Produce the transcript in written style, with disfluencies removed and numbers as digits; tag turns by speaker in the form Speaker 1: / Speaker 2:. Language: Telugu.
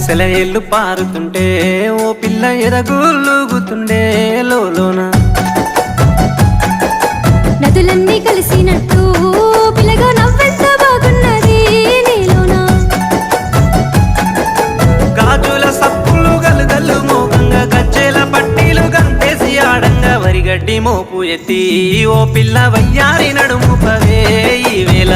Speaker 1: సెలయేళ్ళు పారుతుంటే ఓ పిల్ల ఎదగులుగుతుండే లోన
Speaker 2: నదులన్నీ కలిసినట్టు పిల్లగా నవ్వెంత బాగున్నది నీలోన
Speaker 1: గాజుల సప్పులు గలుగల్లు మోగంగా గజ్జెల పట్టీలు గంతేసి ఆడంగా వరిగడ్డి మోపు ఎత్తి ఓ పిల్ల వయ్యారి నడుము పవే ఈ వేళ